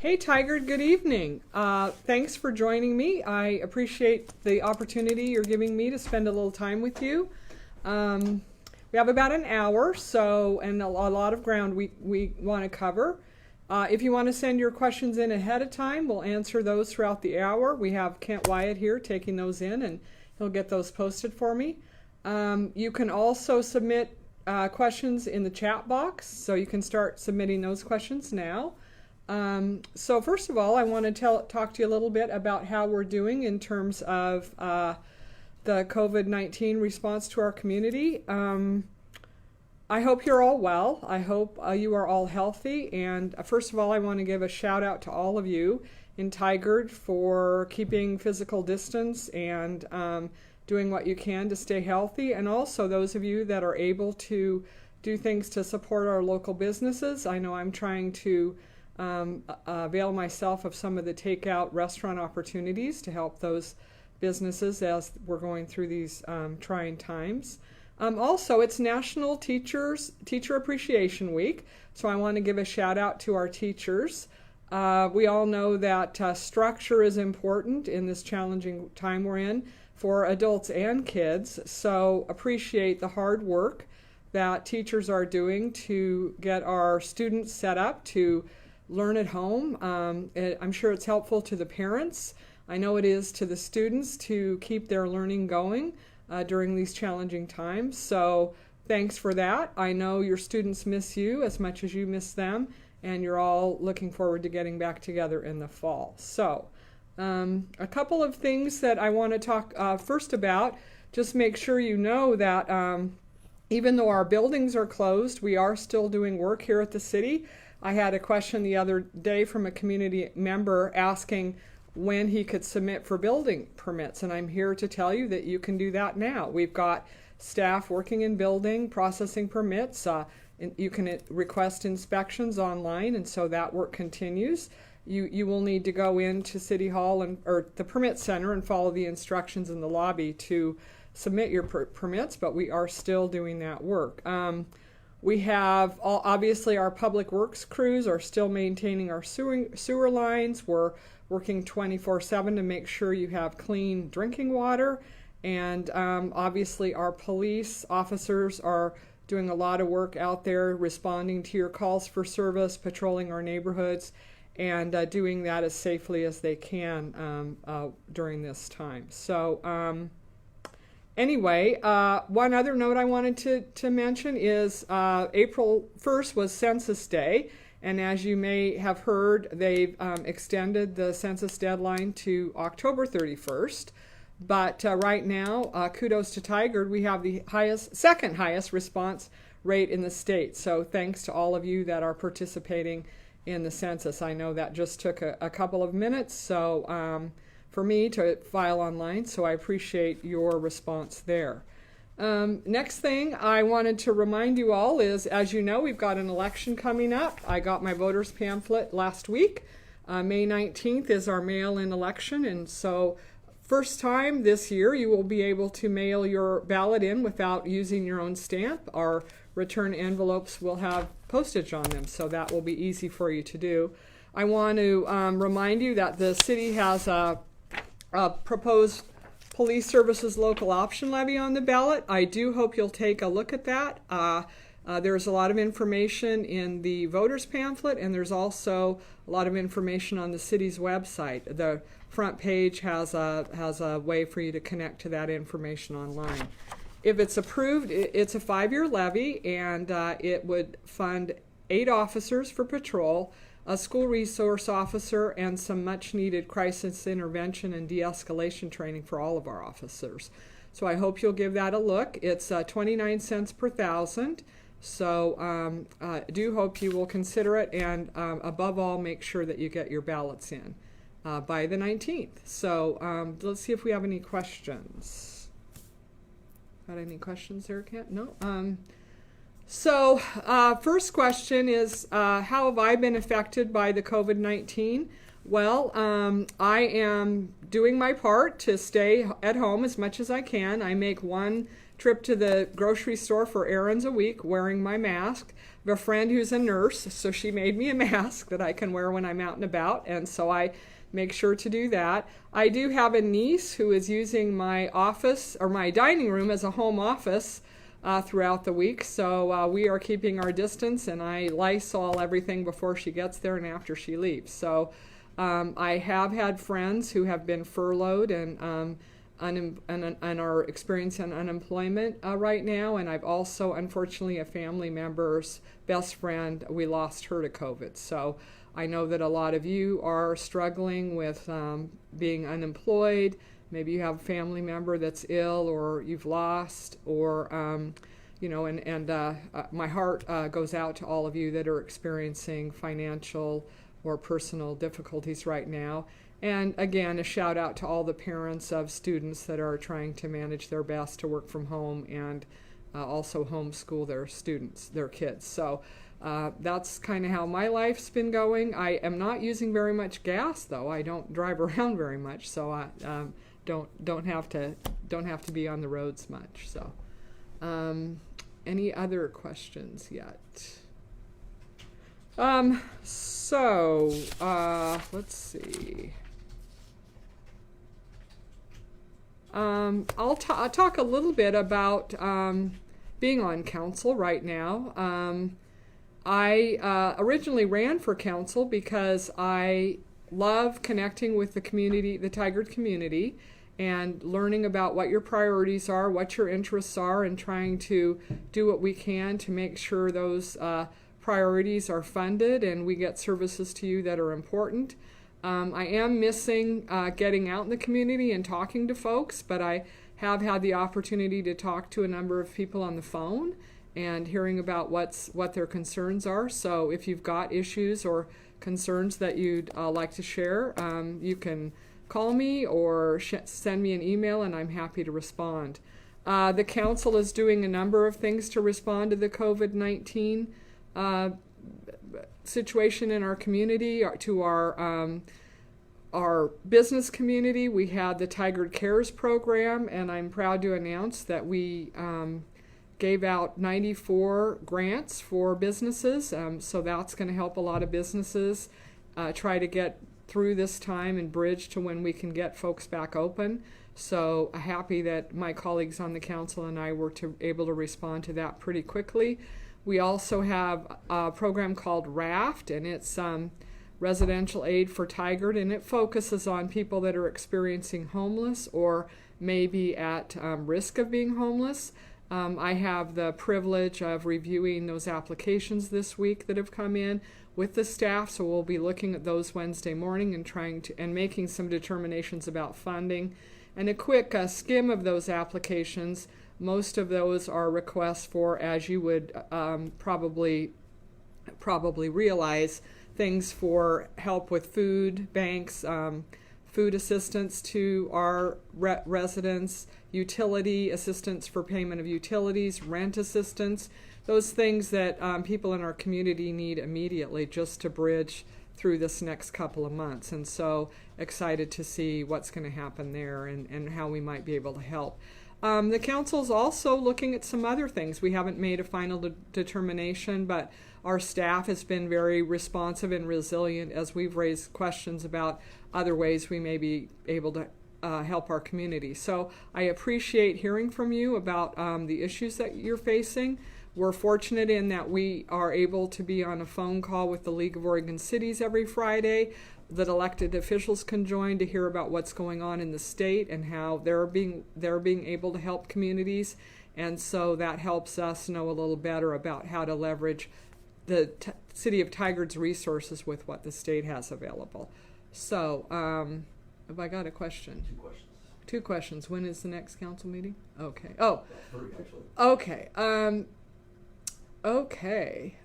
Hey Tiger, good evening. Thanks for joining me. I appreciate the opportunity you're giving me to spend a little time with you. We have about an hour, and a lot of ground we want to cover. If you want to send your questions in ahead of time, we'll answer those throughout the hour. We have Kent Wyatt here taking those in, and he'll get those posted for me. You can also submit questions in the chat box, so you can start submitting those questions now. So first of all, I want to talk to you a little bit about how we're doing in terms of the COVID-19 response to our community. I hope you're all well. I hope you are all healthy. And first of all, I want to give a shout out to all of you in Tigard for keeping physical distance and doing what you can to stay healthy. And also those of you that are able to do things to support our local businesses. I know I'm trying to avail myself of some of the takeout restaurant opportunities to help those businesses as we're going through these trying times. Also, it's National Teacher Appreciation Week, so I want to give a shout out to our teachers. We all know that structure is important in this challenging time we're in for adults and kids, so appreciate the hard work that teachers are doing to get our students set up to learn at home. I'm sure it's helpful to the parents. I know it is to the students to keep their learning going during these challenging times. So thanks for that. I know your students miss you as much as you miss them, and you're all looking forward to getting back together in the fall. So a couple of things that I want to talk first about. Just make sure you know that even though our buildings are closed, we are still doing work here at the city. I had a question the other day from a community member asking when he could submit for building permits, and I'm here to tell you that you can do that now. We've got staff working in building, processing permits. You can request inspections online, and so that work continues. You will need to go into City Hall or the permit center and follow the instructions in the lobby to submit your permits, but we are still doing that work. We have, obviously, our public works crews are still maintaining our sewer lines. We're working 24/7 to make sure you have clean drinking water. And obviously, our police officers are doing a lot of work out there responding to your calls for service, patrolling our neighborhoods, and doing that as safely as they can during this time. So, anyway, one other note I wanted to mention is April 1st was Census Day, and as you may have heard, they've extended the census deadline to October 31st. But right now, kudos to Tigard, we have the second highest response rate in the state. So thanks to all of you that are participating in the census. I know that just took a couple of minutes, so for me to file online, so I appreciate your response there. Next thing I wanted to remind you all is, as you know, we've got an election coming up. I got my voters pamphlet last week. May 19th is our mail-in election, and so first time this year you will be able to mail your ballot in without using your own stamp. Our return envelopes will have postage on them, so that will be easy for you to do. I want to remind you that the city has a proposed police services local option levy on the ballot. I do hope you'll take a look at that. There's a lot of information in the voters pamphlet, and there's also a lot of information on the city's website. The front page has a way for you to connect to that information online. If it's approved, it's a 5-year levy, and it would fund 8 officers for patrol, a school resource officer, and some much-needed crisis intervention and de-escalation training for all of our officers. So I hope you'll give that a look. It's 29 cents per thousand. So I do hope you will consider it, and above all, make sure that you get your ballots in by the 19th. So let's see if we have any questions. Got any questions there, Kent? No? So first question is, how have I been affected by the COVID-19? Well, I am doing my part to stay at home as much as I can. I make one trip to the grocery store for errands a week wearing my mask. have a friend who's a nurse, so she made me a mask that I can wear when I'm out and about, and so I make sure to do that. I do have a niece who is using my office or my dining room as a home office throughout the week, so we are keeping our distance, and I Lysol everything before she gets there and after she leaves. So I have had friends who have been furloughed and are experiencing unemployment right now, and I've also, unfortunately, a family member's best friend, we lost her to COVID. So I know that a lot of you are struggling with being unemployed. Maybe you have a family member that's ill, or you've lost, or my heart goes out to all of you that are experiencing financial or personal difficulties right now. And again, a shout out to all the parents of students that are trying to manage their best to work from home and also homeschool their students, their kids. So that's kind of how my life's been going. I am not using very much gas, though. I don't drive around very much, so I don't have to be on the roads much. So, any other questions yet? Let's see. I'll talk a little bit about being on council right now. I originally ran for council because I love connecting with the community, the Tigard community, and learning about what your priorities are, what your interests are, and trying to do what we can to make sure those priorities are funded and we get services to you that are important. I am missing getting out in the community and talking to folks, but I have had the opportunity to talk to a number of people on the phone and hearing about what their concerns are. So if you've got issues or concerns that you'd like to share, you can call me or send me an email, and I'm happy to respond. The council is doing a number of things to respond to the COVID-19 situation in our community, to our business community. We had the Tigard Cares program, and I'm proud to announce that we gave out 94 grants for businesses, so that's going to help a lot of businesses try to get through this time and bridge to when we can get folks back open. So happy that my colleagues on the council and I were able to respond to that pretty quickly. We also have a program called RAFT, and it's Residential Aid for Tigard, and it focuses on people that are experiencing homeless or maybe at risk of being homeless. I have the privilege of reviewing those applications this week that have come in with the staff, so we'll be looking at those Wednesday morning and making some determinations about funding. And a quick skim of those applications. Most of those are requests for, as you would probably realize, things for help with food banks, food assistance to our residents, utility assistance for payment of utilities, rent assistance, those things that people in our community need immediately just to bridge through this next couple of months. And so excited to see what's going to happen there and how we might be able to help. The council's also looking at some other things. We haven't made a final determination, but our staff has been very responsive and resilient as we've raised questions about other ways we may be able to help our community. So I appreciate hearing from you about the issues that you're facing. We're fortunate in that we are able to be on a phone call with the League of Oregon Cities every Friday that elected officials can join to hear about what's going on in the state and how they're being able to help communities. And so that helps us know a little better about how to leverage the City of Tigard's resources with what the state has available. So, have I got a question? Two questions. When is the next council meeting? Okay. Oh, okay. Okay.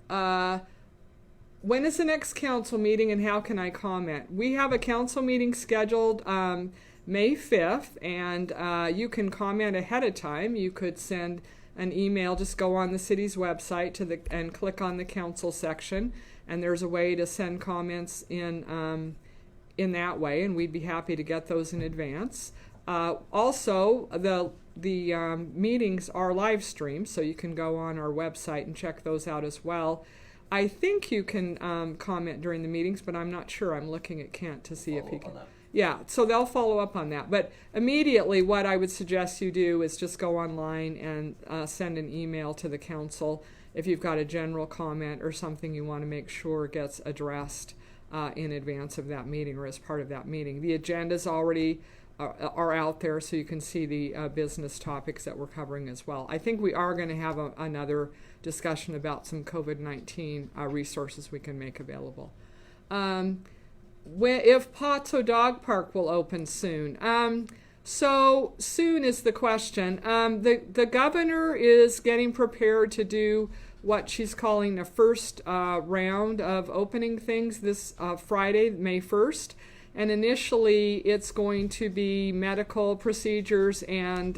When is the next council meeting and how can I comment? We have a council meeting scheduled May 5th, and you can comment ahead of time. You could send an email, just go on the city's website and click on the council section, and there's a way to send comments in that way, and we'd be happy to get those in advance. Also, the meetings are live streamed, so you can go on our website and check those out as well. I think you can comment during the meetings, but I'm not sure. I'm looking at Kent to see if he can. Yeah, so they'll follow up on that. But immediately what I would suggest you do is just go online and send an email to the council if you've got a general comment or something you want to make sure gets addressed in advance of that meeting or as part of that meeting. The agendas already are out there, so you can see the business topics that we're covering as well. I think we are going to have another discussion about some COVID-19 resources we can make available. If Pozzo Dog Park will open soon. So soon is the question. The governor is getting prepared to do what she's calling the first round of opening things this Friday, May 1st. And initially, it's going to be medical procedures and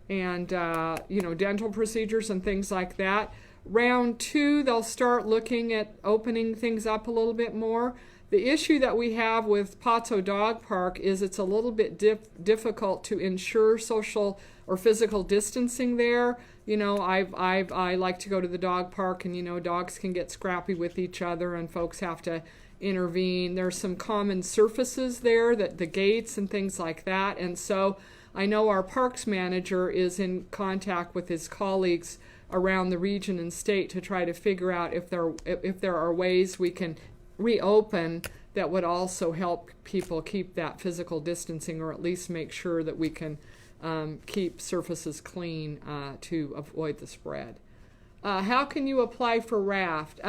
dental procedures and things like that. Round 2, they'll start looking at opening things up a little bit more. The issue that we have with Pozzo Dog Park is it's a little bit difficult to ensure social or physical distancing there. You know, I like to go to the dog park, and you know, dogs can get scrappy with each other, and folks have to intervene. There's some common surfaces there, that the gates and things like that, and so I know our parks manager is in contact with his colleagues around the region and state to try to figure out if there are ways we can reopen that would also help people keep that physical distancing, or at least make sure that we can keep surfaces clean to avoid the spread. How can you apply for RAFT?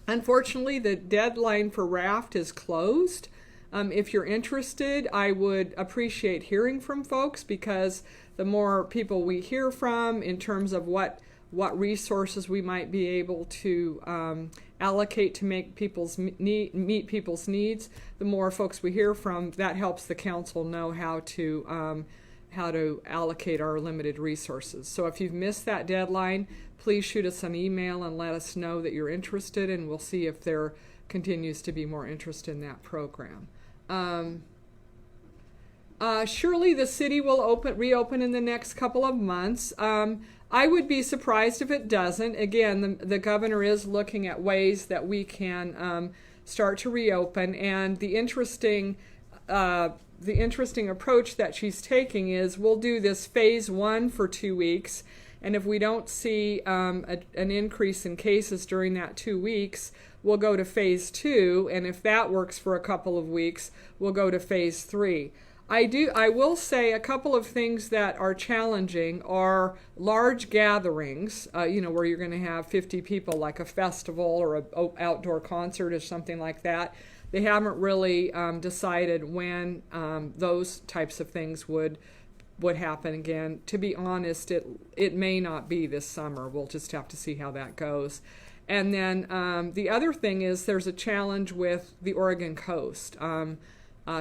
Unfortunately, the deadline for RAFT is closed. If you're interested, I would appreciate hearing from folks, because the more people we hear from in terms of what resources we might be able to allocate to make meet people's needs, the more folks we hear from, that helps the council know how to allocate our limited resources. So if you've missed that deadline, please shoot us an email and let us know that you're interested, and we'll see if there continues to be more interest in that program. Surely the city will reopen in the next couple of months. I would be surprised if it doesn't. Again, the governor is looking at ways that we can start to reopen, and the interesting approach that she's taking is we'll do this phase 1 for 2 weeks, and if we don't see an increase in cases during that 2 weeks, we'll go to phase 2, and if that works for a couple of weeks, we'll go to phase 3. I will say a couple of things that are challenging are large gatherings, where you're going to have 50 people, like a festival or an outdoor concert or something like that. They haven't really decided when those types of things would happen again. To be honest, it may not be this summer. We'll just have to see how that goes. And then the other thing is there's a challenge with the Oregon coast.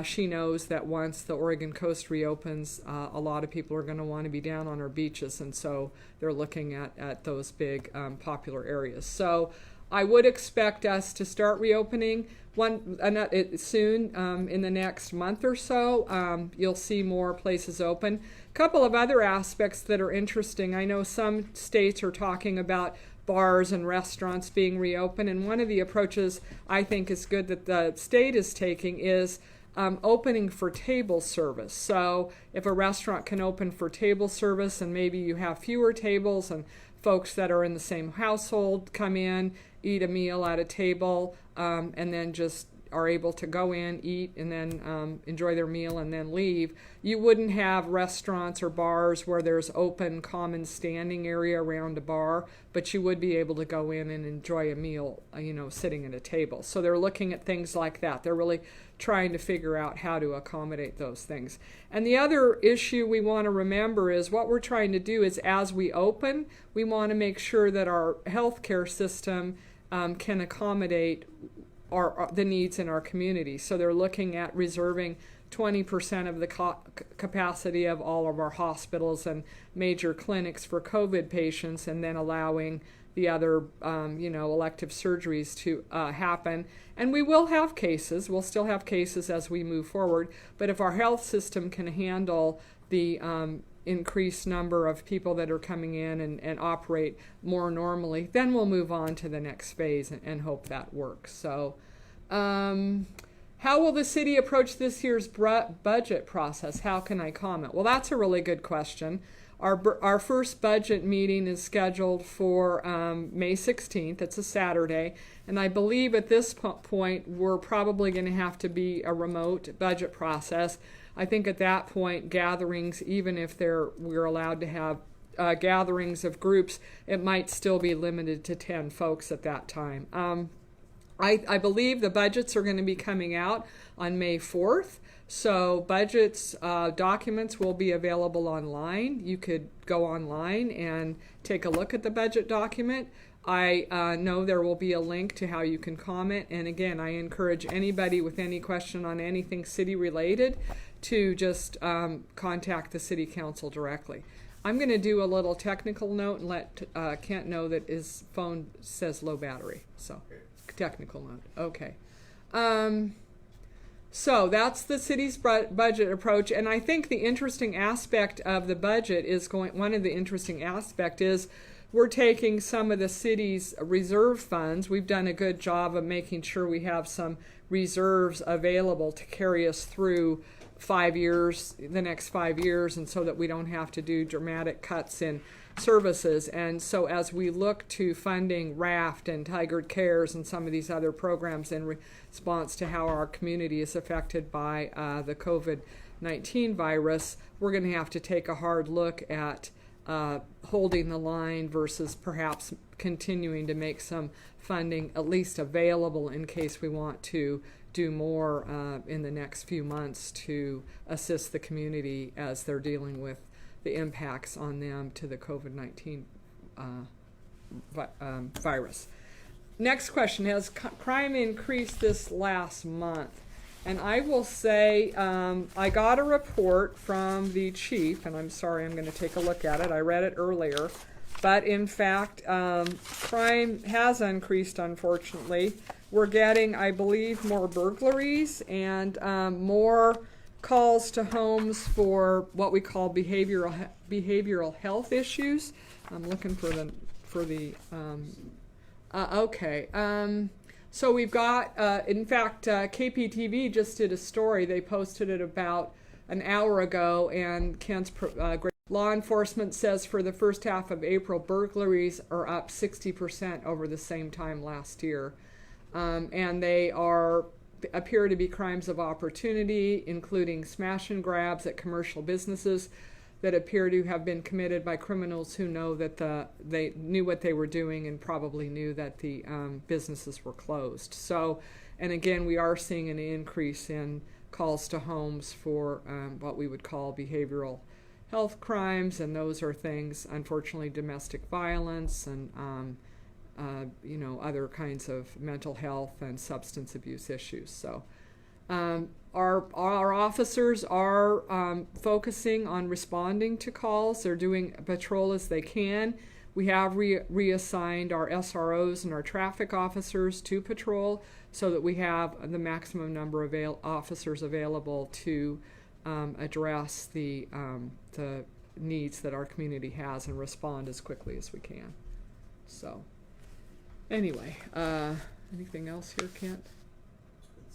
She knows that once the Oregon coast reopens, a lot of people are going to want to be down on our beaches, and so they're looking at those big popular areas. So I would expect us to start reopening soon, in the next month or so. You'll see more places open. A couple of other aspects that are interesting. I know some states are talking about bars and restaurants being reopened, and one of the approaches I think is good that the state is taking is opening for table service. So if a restaurant can open for table service, and maybe you have fewer tables and folks that are in the same household come in, eat a meal at a table, and then just are able to go in, eat, and then enjoy their meal and then leave. You wouldn't have restaurants or bars where there's open common standing area around a bar, but you would be able to go in and enjoy a meal, sitting at a table. So they're looking at things like that. They're really trying to figure out how to accommodate those things. And the other issue we want to remember is what we're trying to do is, as we open, we want to make sure that our healthcare system can accommodate the needs in our community. So they're looking at reserving 20% of the capacity of all of our hospitals and major clinics for COVID patients, and then allowing the other, elective surgeries to happen. And we will have cases. We'll still have cases as we move forward. But if our health system can handle the increased number of people that are coming in and operate more normally, then we'll move on to the next phase and hope that works. So how will the city approach this year's budget process? How can I comment? Well, that's a really good question. Our first budget meeting is scheduled for May 16th. It's a Saturday. And I believe at this point we're probably going to have to be a remote budget process. I think at that point gatherings, even if we're allowed to have gatherings of groups, it might still be limited to 10 folks at that time. I believe the budgets are going to be coming out on May 4th. So budgets, documents will be available online. You could go online and take a look at the budget document. I know there will be a link to how you can comment. And again, I encourage anybody with any question on anything city related to just contact the city council directly. I'm going to do a little technical note and let Kent know that his phone says low battery. So technical note. Okay. So that's the city's budget approach, and I think the interesting aspect of the budget is one of the interesting aspects is we're taking some of the city's reserve funds. We've done a good job of making sure we have some reserves available to carry us through 5 years, the next 5 years, and so that we don't have to do dramatic cuts in services. And so as we look to funding RAFT and Tigard Cares and some of these other programs in response to how our community is affected by the COVID-19 virus, we're going to have to take a hard look at holding the line versus perhaps continuing to make some funding at least available in case we want to do more in the next few months to assist the community as they're dealing with the impacts on them to the COVID-19 virus. Next question, has crime increased this last month? And I will say I got a report from the chief, and I'm sorry, I'm going to take a look at it. I read it earlier. But in fact, crime has increased, unfortunately. We're getting, I believe, more burglaries and more calls to homes for what we call behavioral health issues. I'm looking for the okay. So we've got, in fact, KPTV just did a story. They posted it about an hour ago, and Kent's law enforcement says for the first half of April, burglaries are up 60% over the same time last year. And they appear to be crimes of opportunity, including smash and grabs at commercial businesses that appear to have been committed by criminals who know that they knew what they were doing and probably knew that the businesses were closed. So, and again, we are seeing an increase in calls to homes for what we would call behavioral health crimes, and those are things, unfortunately, domestic violence and other kinds of mental health and substance abuse issues. So our officers are focusing on responding to calls. They're doing patrol as they can. We have reassigned our SROs and our traffic officers to patrol so that we have the maximum number of officers available to address the needs that our community has and respond as quickly as we can. So anyway, anything else here, Kent?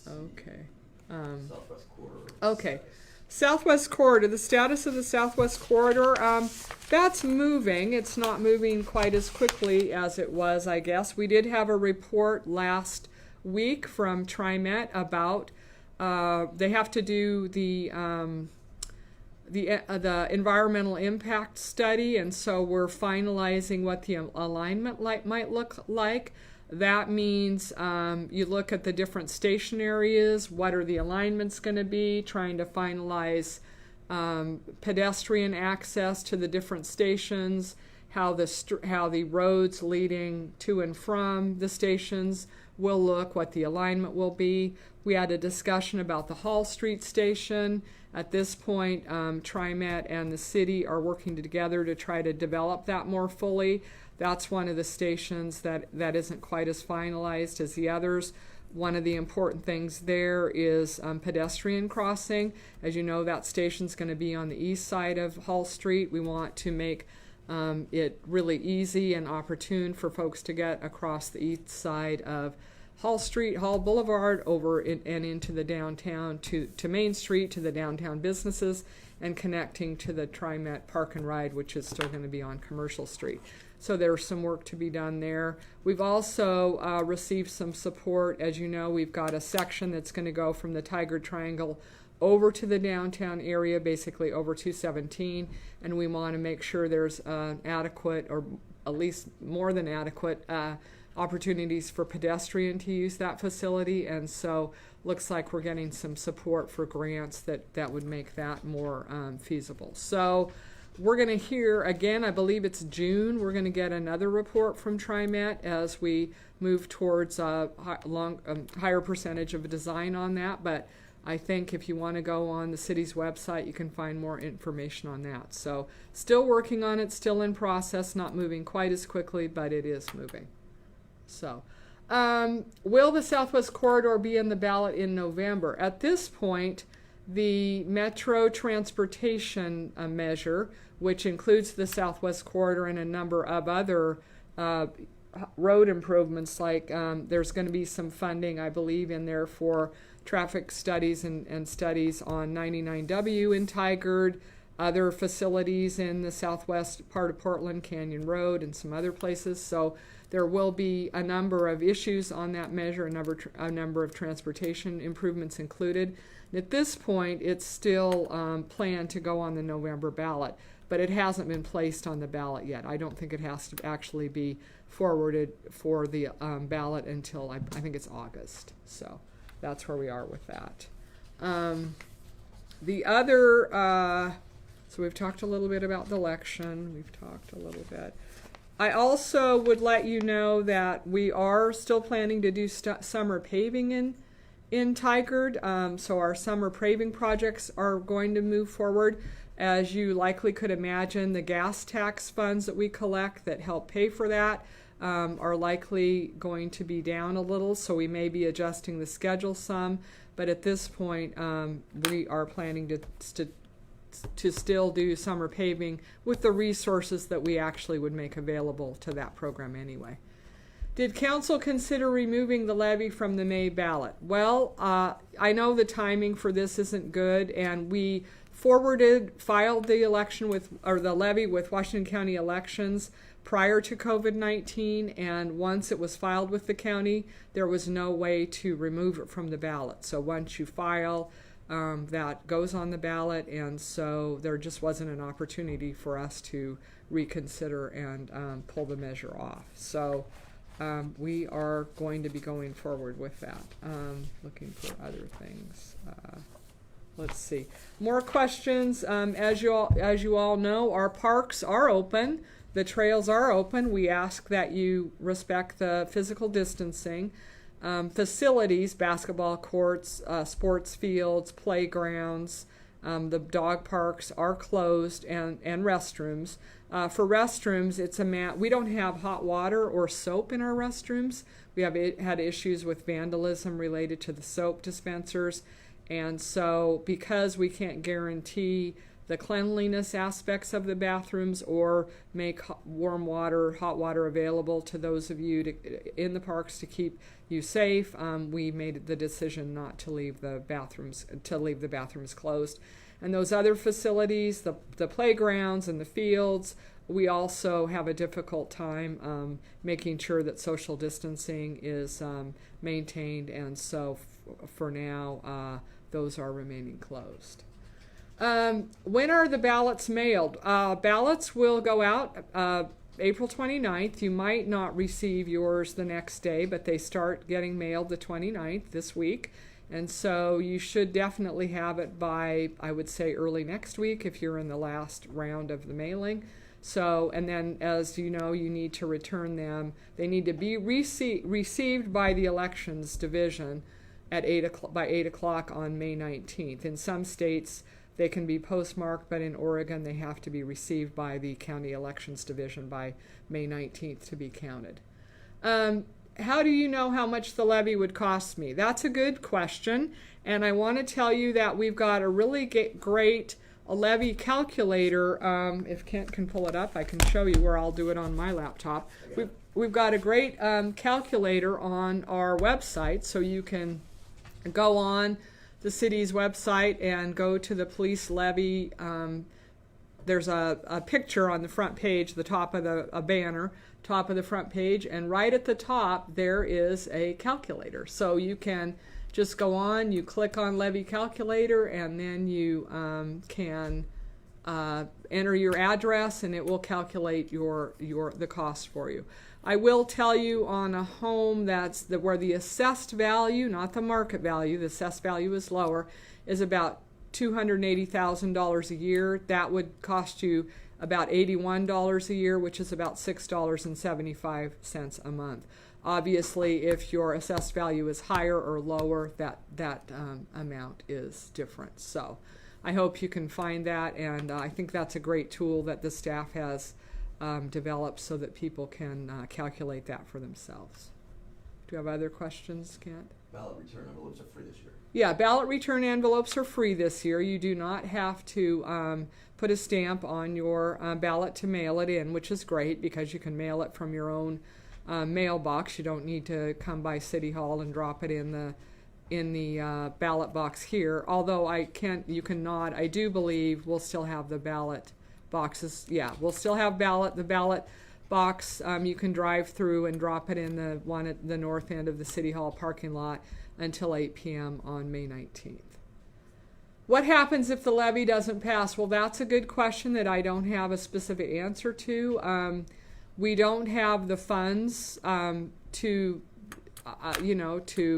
Okay. Southwest Corridor. Okay. Southwest Corridor, the status of the Southwest Corridor, that's moving. It's not moving quite as quickly as it was, I guess. We did have a report last week from TriMet about they have to do the environmental impact study, and so we're finalizing what the alignment might look like. That means you look at the different station areas, what are the alignments going to be, trying to finalize pedestrian access to the different stations, how the roads leading to and from the stations will look, what the alignment will be. We had a discussion about the Hall Street station. At this point, TriMet and the city are working together to try to develop that more fully. that's one of the stations that isn't quite as finalized as the others. One of the important things there is pedestrian crossing. As you know, that station's going to be on the east side of Hall Street. We want to make it really easy and opportune for folks to get across the east side of Hall Street, Hall Boulevard, over and into the downtown, to Main Street, to the downtown businesses, and connecting to the TriMet Park and Ride, which is still going to be on Commercial Street. So there's some work to be done there. We've also received some support. As you know, we've got a section that's going to go from the Tiger Triangle over to the downtown area, basically over 217, and we want to make sure there's adequate, or at least more than adequate, opportunities for pedestrian to use that facility, and so looks like we're getting some support for grants that would make that more feasible. So we're going to hear, again, I believe it's June, we're going to get another report from TriMet as we move towards a higher percentage of a design on that, but I think if you want to go on the city's website, you can find more information on that. So still working on it, still in process, not moving quite as quickly, but it is moving. So, will the Southwest Corridor be in the ballot in November? At this point, the Metro Transportation measure, which includes the Southwest Corridor and a number of other road improvements, like there's going to be some funding, I believe, in there for traffic studies and studies on 99W in Tigard, other facilities in the southwest part of Portland, Canyon Road, and some other places. So there will be a number of issues on that measure, a number of transportation improvements included. And at this point, it's still planned to go on the November ballot, but it hasn't been placed on the ballot yet. I don't think it has to actually be forwarded for the ballot until I think it's August. So that's where we are with that. The other, so we've talked a little bit about the election. We've talked a little bit. I also would let you know that we are still planning to do summer paving in Tigard. So our summer paving projects are going to move forward. As you likely could imagine, the gas tax funds that we collect that help pay for that are likely going to be down a little, so we may be adjusting the schedule some. But at this point, we are planning to still do summer paving with the resources that we actually would make available to that program anyway. Did council consider removing the levy from the May ballot? Well, I know the timing for this isn't good, and we filed the levy with Washington County Elections prior to COVID-19, and once it was filed with the county, there was no way to remove it from the ballot. So once you file, that goes on the ballot, and so there just wasn't an opportunity for us to reconsider and pull the measure off. So we are going to be going forward with that. Looking for other things. Let's see. More questions. As you all know, our parks are open. The trails are open. We ask that you respect the physical distancing. Facilities, basketball courts, sports fields, playgrounds, the dog parks are closed, and restrooms. For restrooms, it's we don't have hot water or soap in our restrooms. We have had issues with vandalism related to the soap dispensers, and so because we can't guarantee the cleanliness aspects of the bathrooms or make hot water available to those of you in the parks to keep you safe, we made the decision not to leave the bathrooms closed. And those other facilities, the playgrounds and the fields, we also have a difficult time making sure that social distancing is maintained, and so for now those are remaining closed. When are the ballots mailed? Ballots will go out April 29th. You might not receive yours the next day, but they start getting mailed the 29th this week. And so you should definitely have it by, I would say, early next week if you're in the last round of the mailing. So, and then as you know, you need to return them. They need to be received by the elections division at by 8 o'clock on May 19th. In some states, They can be postmarked, but in Oregon they have to be received by the County Elections Division by May 19th to be counted. How do you know how much the levy would cost me? That's a good question, and I want to tell you that we've got a really great Levy Calculator. If Kent can pull it up, I can show you where I'll do it on my laptop. We've got a great calculator on our website, so you can go on the city's website and go to the police levy. There's a picture on the front page, the top of a banner, top of the front page, and right at the top there is a calculator. So you can just go on, you click on Levy Calculator, and then you can enter your address, and it will calculate the cost for you. I will tell you, on a home where the assessed value, not the market value, the assessed value is lower, is about $280,000 a year. That would cost you about $81 a year, which is about $6.75 a month. Obviously, if your assessed value is higher or lower, that amount is different. So I hope you can find that, and I think that's a great tool that the staff has developed so that people can calculate that for themselves. Do you have other questions, Kent? Ballot return envelopes are free this year. Yeah, ballot return envelopes are free this year. You do not have to put a stamp on your ballot to mail it in, which is great because you can mail it from your own mailbox. You don't need to come by City Hall and drop it in the ballot box here. Although you can nod. I do believe we'll still have the ballot boxes. Yeah, we'll still have the ballot box. You can drive through and drop it in the one at the north end of the City Hall parking lot until 8 p.m. on May 19th. What happens if the levy doesn't pass? Well, that's a good question that I don't have a specific answer to. We don't have the funds to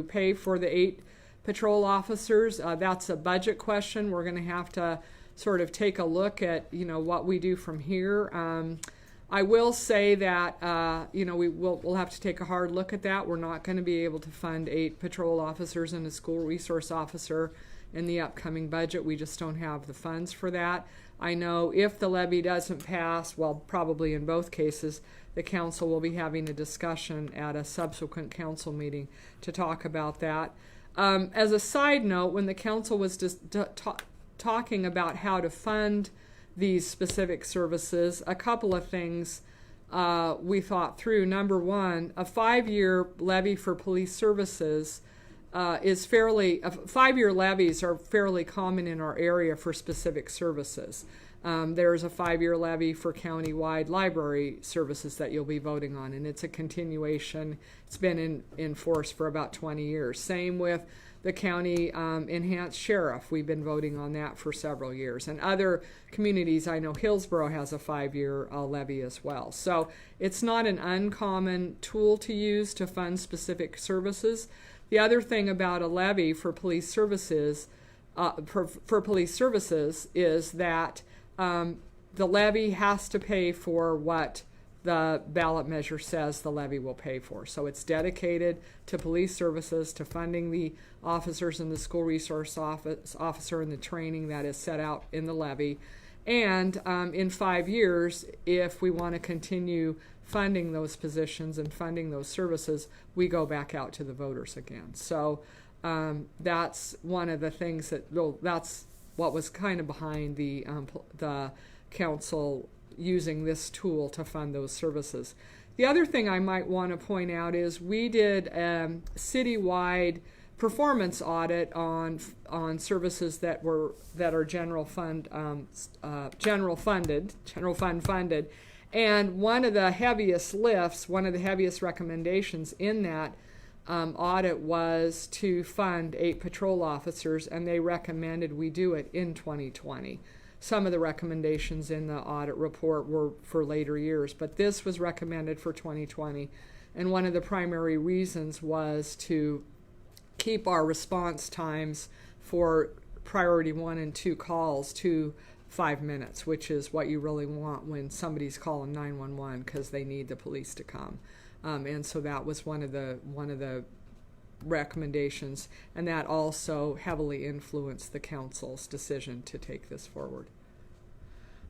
pay for the 8 patrol officers. That's a budget question. We're going to have to sort of take a look at what we do from here. I will say that we'll have to take a hard look at that. We're not going to be able to fund 8 patrol officers and a school resource officer in the upcoming budget. We just don't have the funds for that. I know if the levy doesn't pass, well, probably in both cases, the council will be having a discussion at a subsequent council meeting to talk about that. As a side note, when the council was talking about how to fund these specific services, a couple of things we thought through. Number one, a 5-year levy for police services is 5-year levies are fairly common in our area for specific services. There's a 5-year levy for county-wide library services that you'll be voting on, and it's a continuation. It's been in force for about 20 years. Same with the county enhanced sheriff. We've been voting on that for several years. And other communities, I know Hillsborough has a 5-year levy as well. So it's not an uncommon tool to use to fund specific services. The other thing about a levy for police services, is that the levy has to pay for what the ballot measure says the levy will pay for. So it's dedicated to police services, to funding the officers and the school resource officer and the training that is set out in the levy. And in 5 years, if we want to continue funding those positions and funding those services, we go back out to the voters again. So that's one of the things that's what was kind of behind the council using this tool to fund those services. The other thing I might want to point out is we did a citywide performance audit on services that are general fund funded, and one of the heaviest recommendations in that audit was to fund 8 patrol officers, and they recommended we do it in 2020. Some of the recommendations in the audit report were for later years, but this was recommended for 2020. And one of the primary reasons was to keep our response times for priority 1 and 2 calls to 5 minutes, which is what you really want when somebody's calling 911 because they need the police to come. And so that was one of the recommendations, and that also heavily influenced the council's decision to take this forward.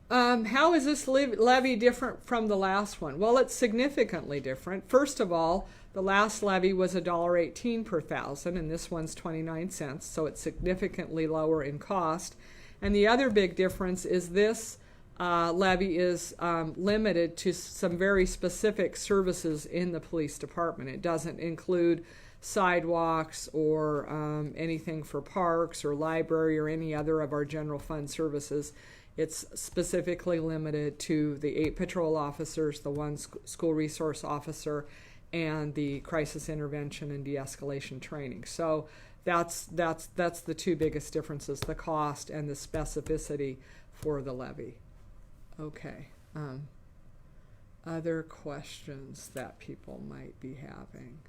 How is this levy different from the last one? Well, it's significantly different. First of all, the last levy was $1.18 per thousand, and this one's 29 cents, so it's significantly lower in cost. And the other big difference is this levy is limited to some very specific services in the police department. It doesn't include sidewalks or anything for parks or library or any other of our general fund services. It's specifically limited to the 8 patrol officers, the 1 school resource officer, and the crisis intervention and de-escalation training. So that's the 2 biggest differences, the cost and the specificity for the levy. Okay. Other questions that people might be having?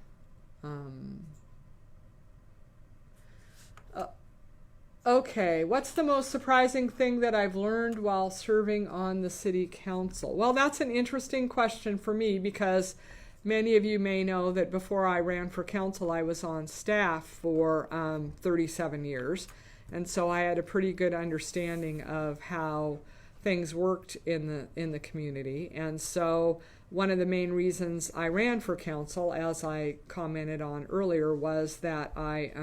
Okay, what's the most surprising thing that I've learned while serving on the city council? Well, that's an interesting question for me because many of you may know that before I ran for council, I was on staff for 37 years. And so I had a pretty good understanding of how things worked in the community. And so one of the main reasons I ran for council, as I commented on earlier, was that I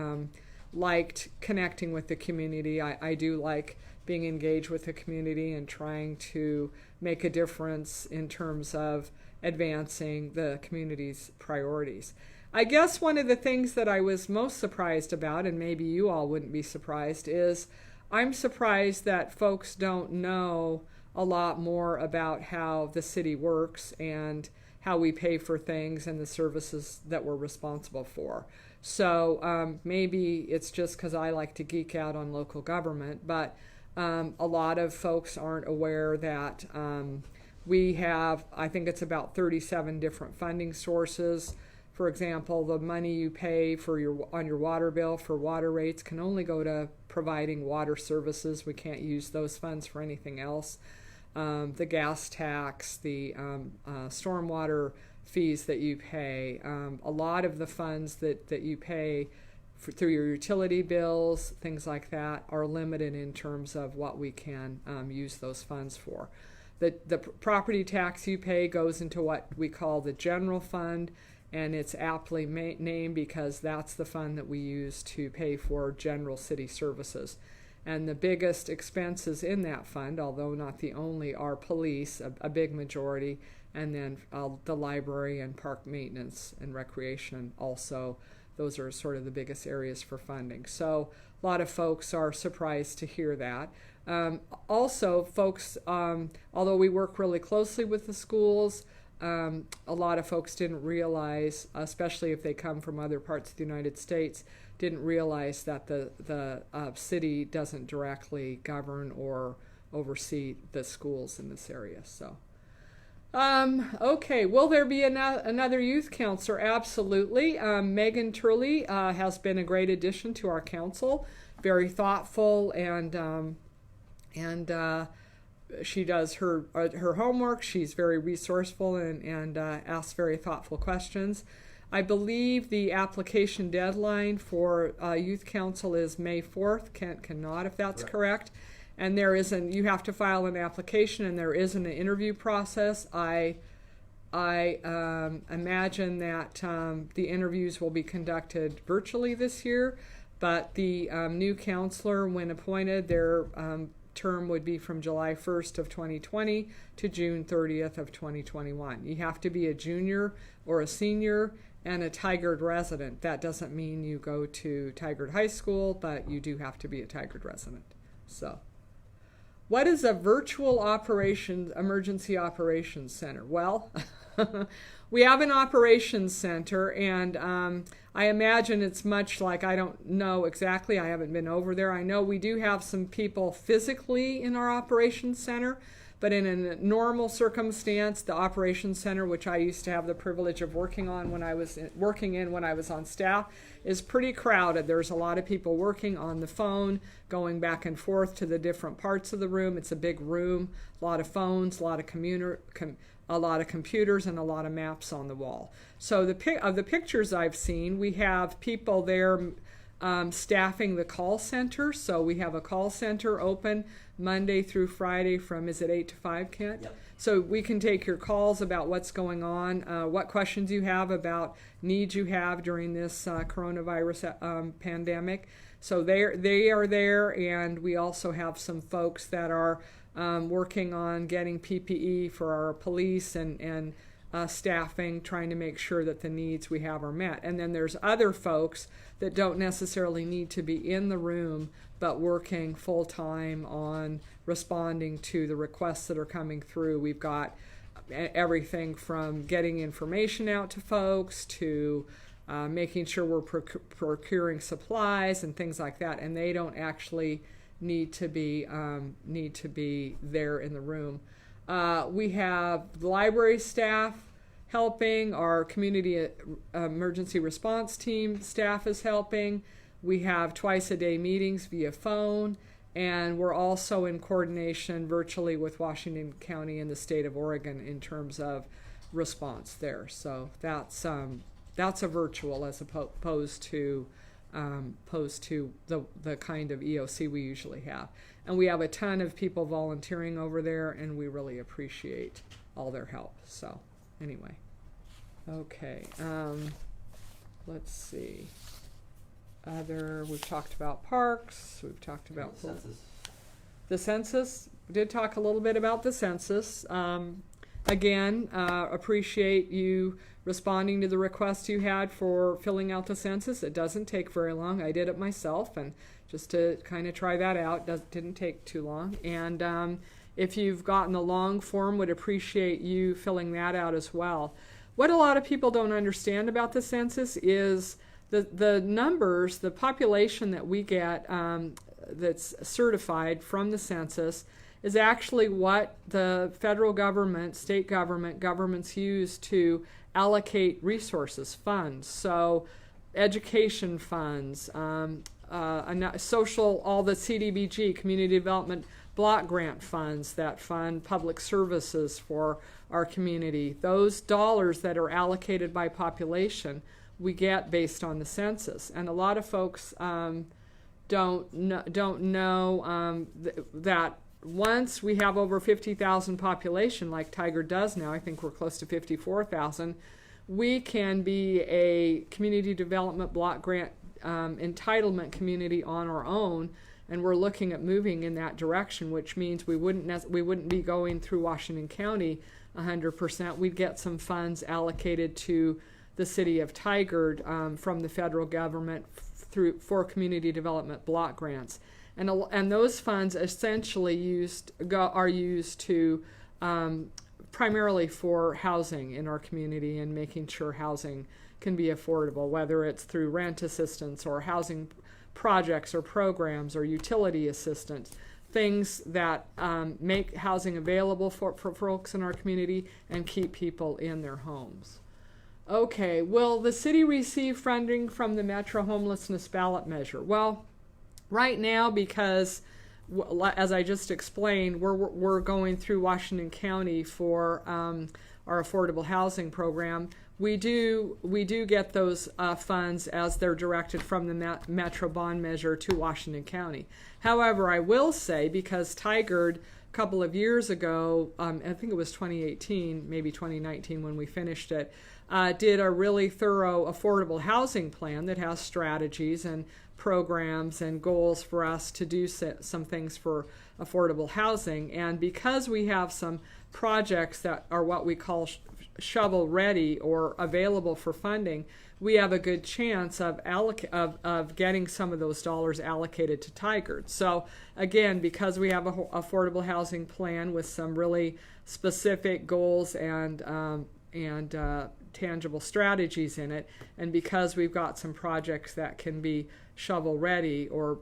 liked connecting with the community. I do like being engaged with the community and trying to make a difference in terms of advancing the community's priorities. I guess one of the things that I was most surprised about, and maybe you all wouldn't be surprised, is I'm surprised that folks don't know a lot more about how the city works and how we pay for things and the services that we're responsible for. So maybe it's just because I like to geek out on local government, but a lot of folks aren't aware that we have, I think it's about 37 different funding sources. For example, the money you pay on your water bill for water rates can only go to providing water services. We can't use those funds for anything else. The gas tax, the stormwater fees that you pay, a lot of the funds that you pay through your utility bills, things like that, are limited in terms of what we can use those funds for. The property tax you pay goes into what we call the general fund, and it's aptly named because that's the fund that we use to pay for general city services. And the biggest expenses in that fund, although not the only, are police, a big majority, and then the library and park maintenance and recreation also. Those are sort of the biggest areas for funding. So a lot of folks are surprised to hear that. Also, folks, although we work really closely with the schools, a lot of folks didn't realize, especially if they come from other parts of the United States, didn't realize that the city doesn't directly govern or oversee the schools in this area. So, okay, will there be another youth counselor? Absolutely. Megan Turley has been a great addition to our council. Very thoughtful and she does her homework. She's very resourceful and asks very thoughtful questions. I believe the application deadline for youth council is May 4th. Kent can nod if that's correct. And you have to file an application, and there isn't an interview process. I imagine that the interviews will be conducted virtually this year, but the new counselor, when appointed, their term would be from July 1st of 2020 to June 30th of 2021. You have to be a junior or a senior and a Tigard resident. That doesn't mean you go to Tigard High School, but you do have to be a Tigard resident. So, what is a virtual emergency operations center? Well, we have an operations center, and I imagine it's much like, I don't know exactly, I haven't been over there. I know we do have some people physically in our operations center, But in a normal circumstance, the operations center, which I used to have the privilege of working in when I was on staff, is pretty crowded. There's a lot of people working on the phone, going back and forth to the different parts of the room. It's a big room, a lot of phones, a lot of computers, and a lot of maps on the wall. So of the pictures I've seen, we have people there staffing the call center. So we have a call center open Monday through Friday from, is it 8 to 5, Kent? Yep. So we can take your calls about what's going on, what questions you have about needs you have during this coronavirus pandemic. So they are there, and we also have some folks that are working on getting PPE for our police and staffing, trying to make sure that the needs we have are met. And then there's other folks that don't necessarily need to be in the room, but working full-time on responding to the requests that are coming through. We've got everything from getting information out to folks to making sure we're procuring supplies and things like that, and they don't actually need to be there in the room. We have library staff helping. Our community emergency response team staff is helping. We have twice-a-day meetings via phone, and we're also in coordination virtually with Washington County and the state of Oregon in terms of response there. So that's a virtual as opposed to the kind of EOC we usually have. And we have a ton of people volunteering over there, and we really appreciate all their help. So anyway, okay, let's see. We've talked about parks, we've talked about The census. the census. We did talk a little bit about the census. Again, appreciate you responding to the request you had for filling out the census. It doesn't take very long. I did it myself, and just to kind of try that out, didn't take too long. And if you've gotten the long form, would appreciate you filling that out as well. What a lot of people don't understand about the census is the numbers, the population that we get that's certified from the census is actually what the federal government, state governments use to allocate resources, funds. So education funds, social, all the CDBG, community development block grant funds that fund public services for our community. Those dollars that are allocated by population we get based on the census. And a lot of folks don't know that once we have over 50,000 population, like Tigard does now, I think we're close to 54,000, we can be a community development block grant entitlement community on our own, and we're looking at moving in that direction, which means we wouldn't be going through Washington County 100%. We'd get some funds allocated to the city of Tigard from the federal government for community development block grants. And those funds essentially are used to primarily for housing in our community and making sure housing can be affordable, whether it's through rent assistance or housing projects or programs or utility assistance, things that make housing available for folks in our community and keep people in their homes. Okay, will the city receive funding from the Metro Homelessness Ballot Measure? Well, right now, because as I just explained, we're going through Washington County for our affordable housing program. We do get those funds as they're directed from the Metro Bond Measure to Washington County. However, I will say, because Tigard a couple of years ago, I think it was 2018, maybe 2019 when we finished it, did a really thorough affordable housing plan that has strategies and programs and goals for us to do some things for affordable housing. And because we have some projects that are what we call shovel ready or available for funding, we have a good chance of getting some of those dollars allocated to Tigard. So again, because we have an affordable housing plan with some really specific goals and tangible strategies in it, and because we've got some projects that can be shovel ready or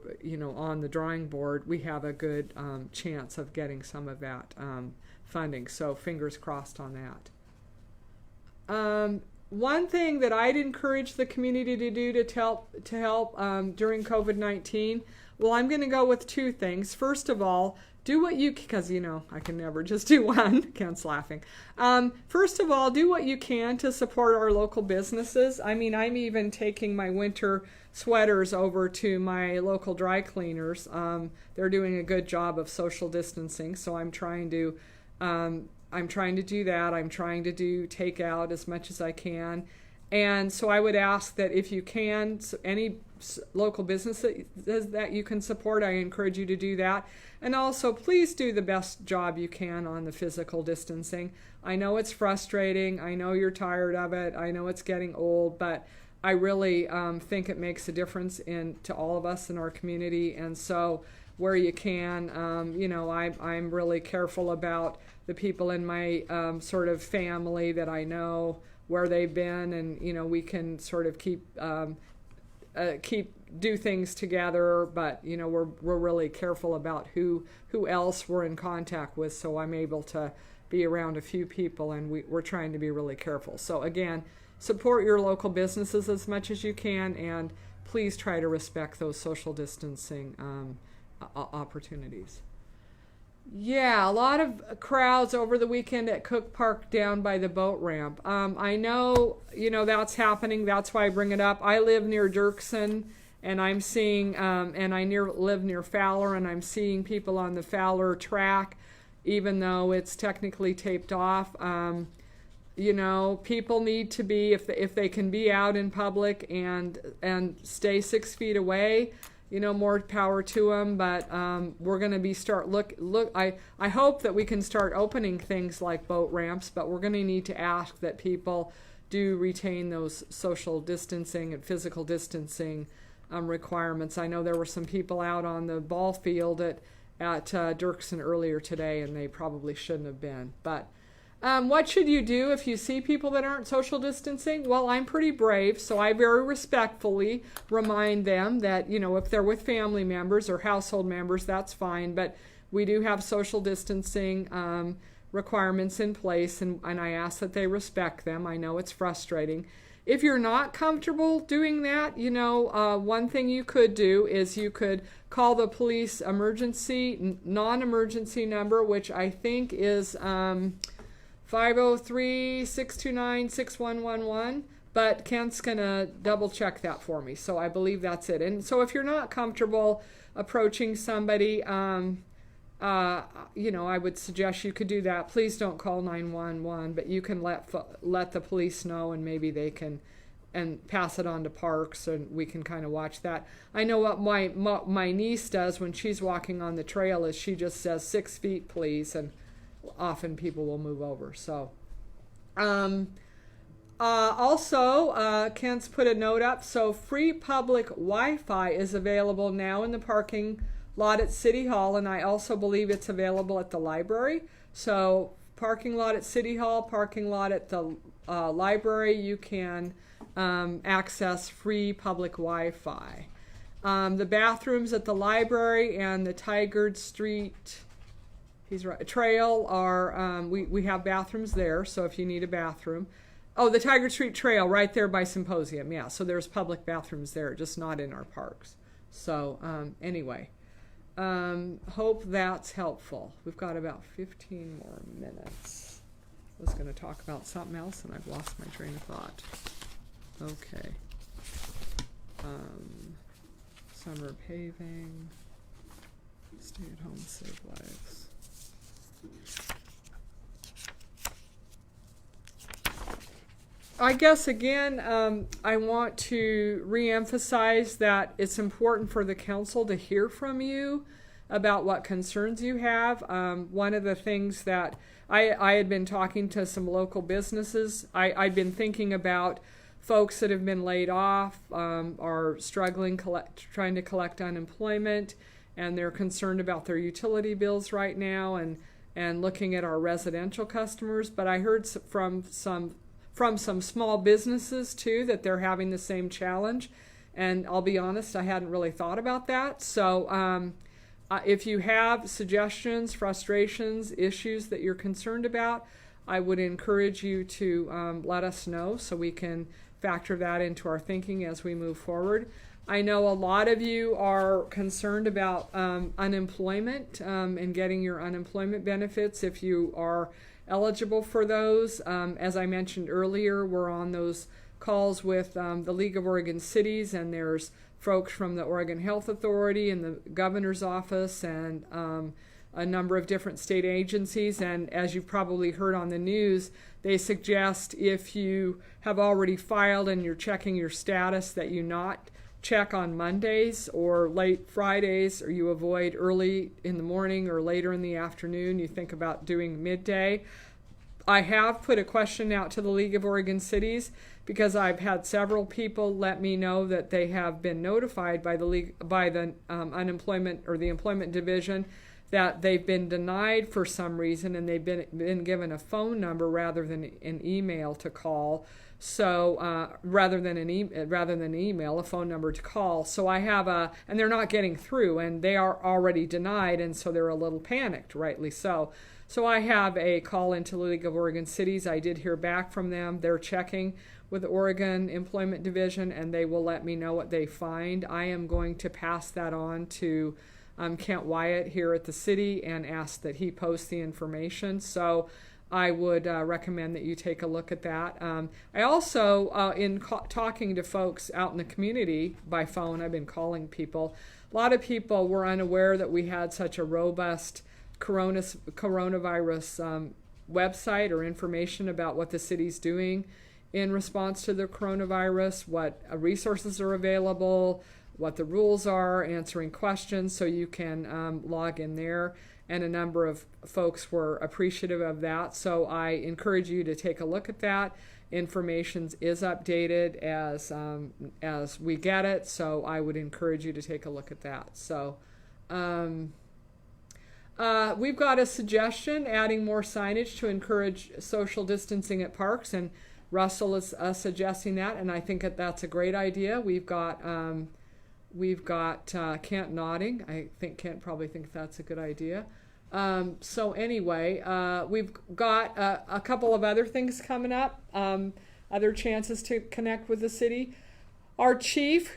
on the drawing board, we have a good chance of getting some of that funding. So fingers crossed on that. One thing that I'd encourage the community to do to help during COVID-19, well, I'm going to go with two things. First of all, do what you, because I can never just do one. Ken's laughing. First of all, do what you can to support our local businesses. I mean, I'm even taking my winter sweaters over to my local dry cleaners. They're doing a good job of social distancing, so I'm trying to do that. I'm trying to do takeout as much as I can. And so I would ask that if you can, any local businesses that you can support, I encourage you to do that. And also, please do the best job you can on the physical distancing. I know it's frustrating. I know you're tired of it. I know it's getting old, but I really think it makes a difference to all of us in our community. And so where you can, I'm really careful about the people in my sort of family that I know, where they've been, and we can sort of do things together, but we're really careful about who else we're in contact with, so I'm able to be around a few people, and we're trying to be really careful. So again, support your local businesses as much as you can, and please try to respect those social distancing opportunities. Yeah, a lot of crowds over the weekend at Cook Park down by the boat ramp. I know, that's happening. That's why I bring it up. I live near Dirksen, and I'm seeing, and I live near Fowler, and I'm seeing people on the Fowler track, even though it's technically taped off. People need to be, if they can be out in public and stay 6 feet away, more power to them. But we're going to be I hope that we can start opening things like boat ramps, but we're going to need to ask that people do retain those social distancing and physical distancing requirements. I know there were some people out on the ball field at Dirksen earlier today, and they probably shouldn't have been. But what should you do if you see people that aren't social distancing? Well, I'm pretty brave, so I very respectfully remind them that, if they're with family members or household members, that's fine, but we do have social distancing requirements in place, and I ask that they respect them. I know it's frustrating. If you're not comfortable doing that, one thing you could do is you could call the police non-emergency number, which I think is 503-629-6111, but Kent's going to double check that for me, so I believe that's it. And so if you're not comfortable approaching somebody, I would suggest you could do that. Please don't call 911, but you can let the police know, and maybe they can and pass it on to parks, and we can kind of watch that. I know what my niece does when she's walking on the trail is she just says 6 feet, please, and often people will move over. So also Kent's put a note up, so free public Wi-Fi is available now in the parking lot at City Hall, and I also believe it's available at the library. So parking lot at City Hall, parking lot at the library, you can access free public Wi-Fi. The bathrooms at the library and the Tigard Street trail are, we have bathrooms there, so if you need a bathroom. Oh, the Tigard Street Trail right there by Symposium, yeah, so there's public bathrooms there, just not in our parks. So anyway, hope that's helpful. We've got about 15 more minutes. I was going to talk about something else and I've lost my train of thought. Okay. Summer paving, stay at home, save lives. I guess again, I want to re-emphasize that it's important for the council to hear from you about what concerns you have. One of the things that I had been talking to some local businesses. I'd been thinking about folks that have been laid off, are struggling, trying to collect unemployment, and they're concerned about their utility bills right now, and looking at our residential customers. But I heard from some small businesses too that they're having the same challenge, and I'll be honest, I hadn't really thought about that. So If you have suggestions, frustrations, issues that you're concerned about, I would encourage you to let us know so we can factor that into our thinking as we move forward. I know a lot of you are concerned about unemployment and getting your unemployment benefits if you are eligible for those. As I mentioned earlier, we're on those calls with the League of Oregon Cities, and there's folks from the Oregon Health Authority and the governor's office and a number of different state agencies. And as you've probably heard on the news, they suggest if you have already filed and you're checking your status that you not check on Mondays or late Fridays, or you avoid early in the morning or later in the afternoon. You think about doing midday. I have put a question out to the League of Oregon Cities because I've had several people let me know that they have been notified by the unemployment or the employment division that they've been denied for some reason, and they've been given a phone number rather than an email to call. So rather than email, a phone number to call. So I have and they're not getting through, and they are already denied, and so they're a little panicked, rightly so. So I have a call into the League of Oregon Cities. I did hear back from them. They're checking with the Oregon Employment Division, and they will let me know what they find. I am going to pass that on to Kent Wyatt here at the city and ask that he post the information. So I would recommend that you take a look at that. I also, in talking to folks out in the community by phone, I've been calling people. A lot of people were unaware that we had such a robust coronavirus website or information about what the city's doing in response to the coronavirus, what resources are available, what the rules are, answering questions, so you can log in there. And a number of folks were appreciative of that. So I encourage you to take a look at that. Information is updated as we get it. So I would encourage you to take a look at that. So we've got a suggestion, adding more signage to encourage social distancing at parks. And Russell is suggesting that, and I think that's a great idea. We've got Kent nodding. I think Kent probably thinks that's a good idea. So anyway, we've got a couple of other things coming up, other chances to connect with the city. Our chief,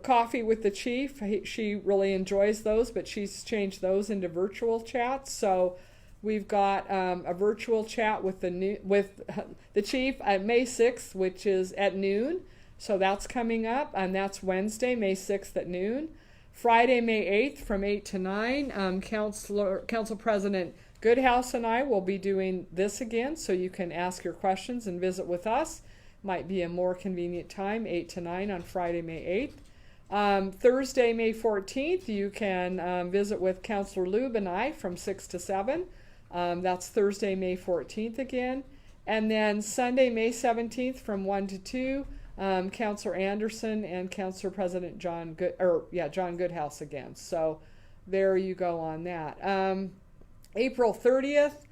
Coffee with the Chief, she really enjoys those, but she's changed those into virtual chats. So we've got a virtual chat with the chief at May 6th, which is at noon. So that's coming up, and that's Wednesday, May 6th at noon. Friday, May 8th from 8 to 9, Council President Goodhouse and I will be doing this again, so you can ask your questions and visit with us. Might be a more convenient time, 8 to 9 on Friday, May 8th. Thursday, May 14th, you can visit with Councilor Lube and I from 6 to 7. That's Thursday, May 14th again. And then Sunday, May 17th from 1 to 2. Councilor Anderson and Councilor President John Goodhouse again. So there you go on that. April 30th,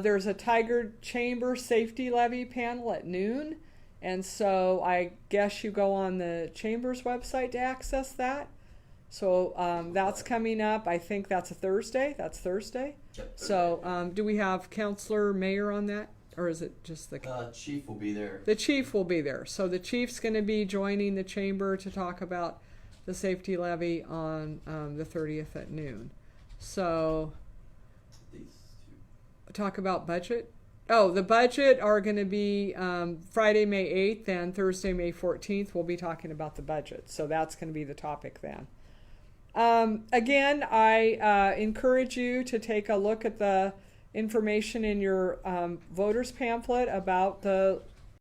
there's a Tiger Chamber Safety Levy panel at noon. And so I guess you go on the Chamber's website to access that. So that's coming up. I think that's a Thursday. That's Thursday. Yep, So do we have Councilor Mayor on that? Or is it just the chief will be there? The chief will be there. So the chief's going to be joining the chamber to talk about the safety levy on the 30th at noon. So These two. talk about budget. Oh, the budget are going to be Friday, May 8th, and Thursday, May 14th. We'll be talking about the budget. So that's going to be the topic then. Again, I encourage you to take a look at the information in your voters pamphlet about the